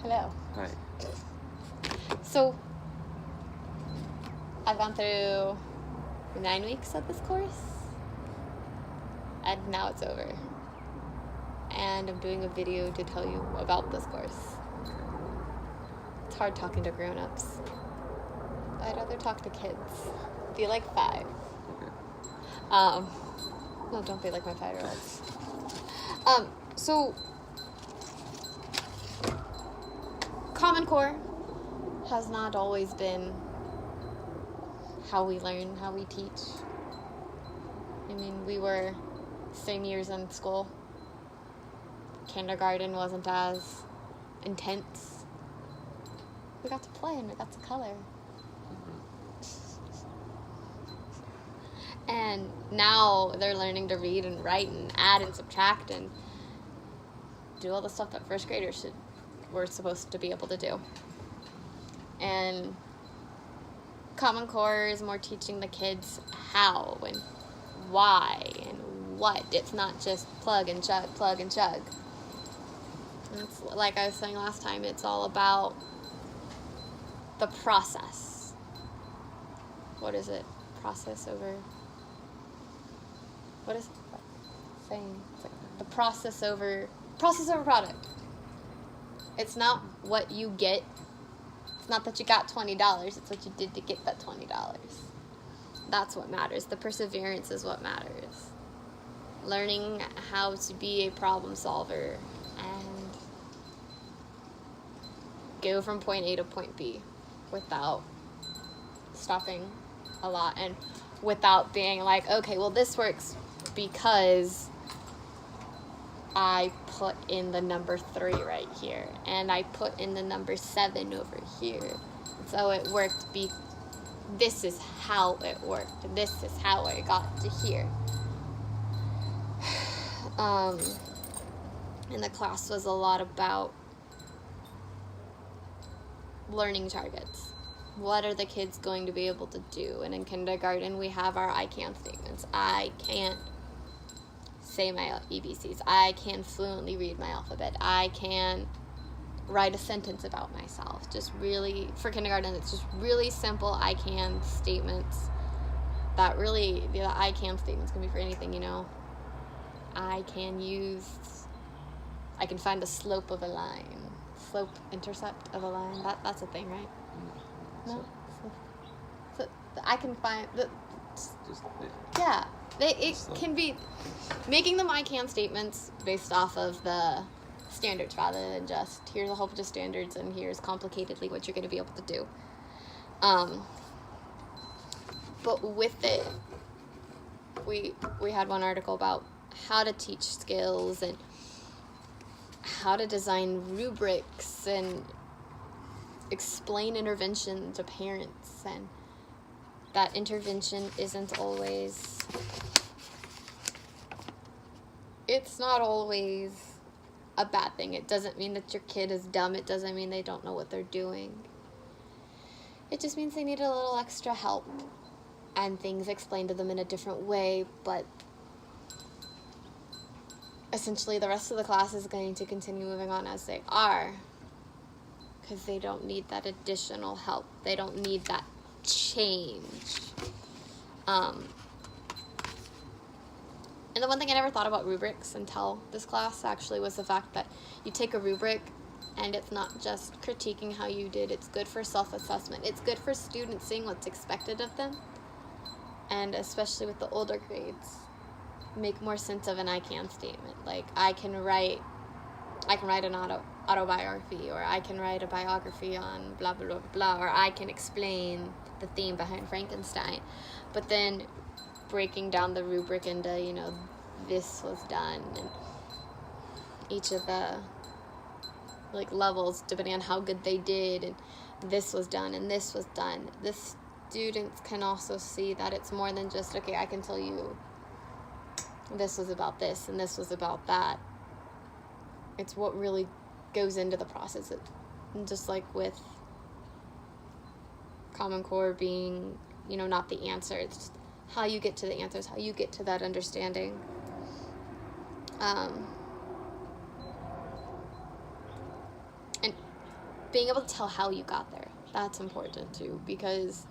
Hello. Hi. So, I've gone through 9 weeks of this course, and now it's over. And I'm doing a video to tell you about this course. It's hard talking to grown-ups. I'd rather talk to kids. Be like 5. Okay. No, don't be like my 5-year-olds. So, Common Core has not always been how we learn, how we teach. I mean, we were same years in school. Kindergarten wasn't as intense. We got to play and we got to color. And now they're learning to read and write and add and subtract and do all the stuff that first graders were supposed to be able to do. And Common Core is more teaching the kids how and why and what. It's not just plug and chug, plug and chug. It's like I was saying last time, it's all about the process. What is it? Process over... What is it saying? It's like the process over product. It's not what you get. It's not that you got $20. It's what you did to get that $20. That's what matters. The perseverance is what matters. Learning how to be a problem solver and go from point A to point B without stopping a lot and without being like, okay, well, this works because I put in the number 3 right here, and I put in the number 7 over here. So it worked. This is how it worked. This is how I got to here. And the class was a lot about learning targets. What are the kids going to be able to do? And in kindergarten, we have our I can statements. I can't say my ABCs. I can fluently read my alphabet. I can write a sentence about myself. Just really, for kindergarten, it's just really simple I can statements. That really, the I can statements can be for anything, you know. I can find the slope of a line. Slope, intercept of a line. That's a thing, right? No? So I can find the... Yeah. It can be making them I can statements based off of the standards rather than just here's a whole bunch of standards and here's complicatedly what you're going to be able to do. But with it, we had one article about how to teach skills and how to design rubrics and explain intervention to parents, and that intervention isn't always... It's not always a bad thing. It doesn't mean that your kid is dumb. It doesn't mean they don't know what they're doing. It just means they need a little extra help and things explained to them in a different way, but essentially the rest of the class is going to continue moving on as they are because they don't need that additional help. They don't need that change. And the one thing I never thought about rubrics until this class actually was the fact that you take a rubric and it's not just critiquing how you did. It's good for self-assessment. It's good for students seeing what's expected of them. And especially with the older grades, make more sense of an I can statement. Like I can write an autobiography, or I can write a biography on blah, blah, blah, blah, or I can explain the theme behind Frankenstein. But then breaking down the rubric into, you know, this was done, and each of the like levels depending on how good they did, and this was done and this was done. The students can also see that it's more than just, okay, I can tell you this was about this and this was about that. It's what really goes into the process. And just like with Common Core being, you know, not the answer, it's just how you get to the answers, how you get to that understanding. And being able to tell how you got there. That's important too, because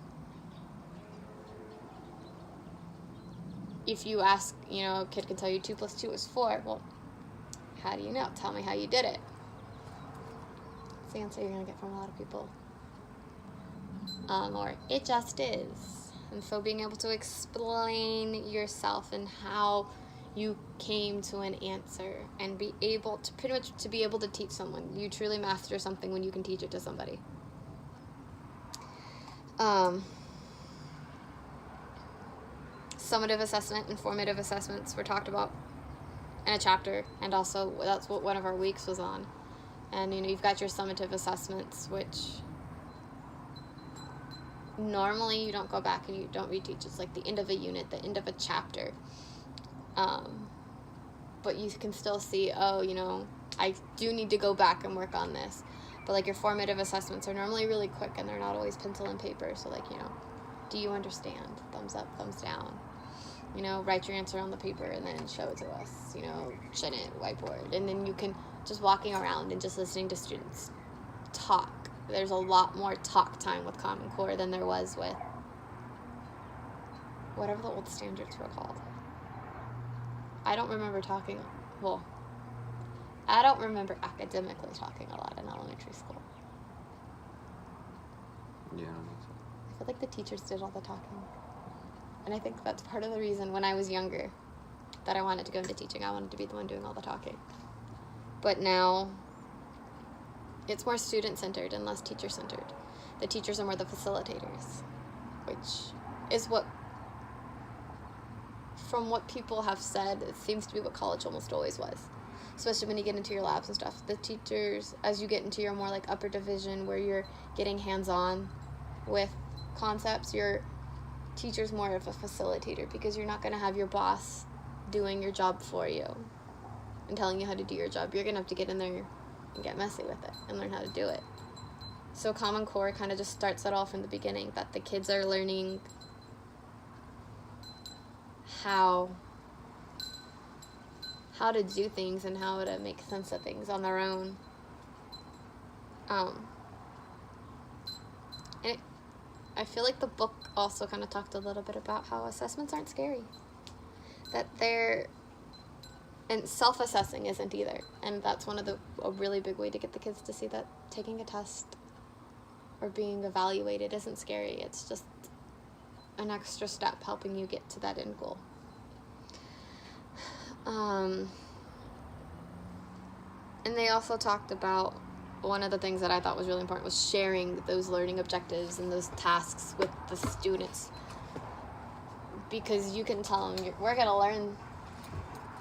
if you ask, a kid can tell you 2 + 2 is 4. Well, how do you know? Tell me how you did it. That's the answer you're going to get from a lot of people. Or, it just is. And so being able to explain yourself and how you came to an answer and be able to pretty much to be able to teach someone. You truly master something when you can teach it to somebody. Summative assessment and formative assessments were talked about in a chapter, and also that's what one of our weeks was on. And you've got your summative assessments, which normally you don't go back and you don't reteach. It's like the end of a unit, the end of a chapter. But you can still see, I do need to go back and work on this. But like your formative assessments are normally really quick, and they're not always pencil and paper. So like, do you understand? Thumbs up, thumbs down. Write your answer on the paper and then show it to us. Chin it, whiteboard. And then you can just walking around and just listening to students talk. There's a lot more talk time with Common Core than there was with whatever the old standards were called. I don't remember academically talking a lot in elementary school. Yeah, I don't think so. I feel like the teachers did all the talking. And I think that's part of the reason when I was younger that I wanted to go into teaching. I wanted to be the one doing all the talking. But now it's more student-centered and less teacher-centered. The teachers are more the facilitators, which is from what people have said, it seems to be what college almost always was. Especially when you get into your labs and stuff. The teachers, as you get into your more like upper division where you're getting hands-on with concepts, your teacher's more of a facilitator, because you're not going to have your boss doing your job for you and telling you how to do your job. You're going to have to get in there and get messy with it and learn how to do it. So Common Core kind of just starts it all from the beginning, that the kids are learning how to do things and how to make sense of things on their own. And I feel like the book also kind of talked a little bit about how assessments aren't scary. That and self-assessing isn't either. And that's a really big way to get the kids to see that taking a test or being evaluated isn't scary. It's just an extra step helping you get to that end goal. And they also talked about one of the things that I thought was really important was sharing those learning objectives and those tasks with the students, because you can tell them we're going to learn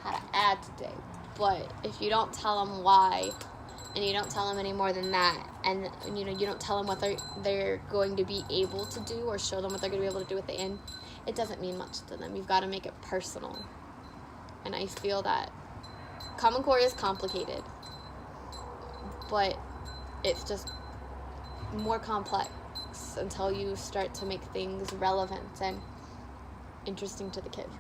how to add today, but if you don't tell them why, and you don't tell them any more than that, and you don't tell them what they're going to be able to do or show them what they're going to be able to do at the end, it doesn't mean much to them. You've got to make it personal. And I feel that Common Core is complicated, but it's just more complex until you start to make things relevant and interesting to the kids.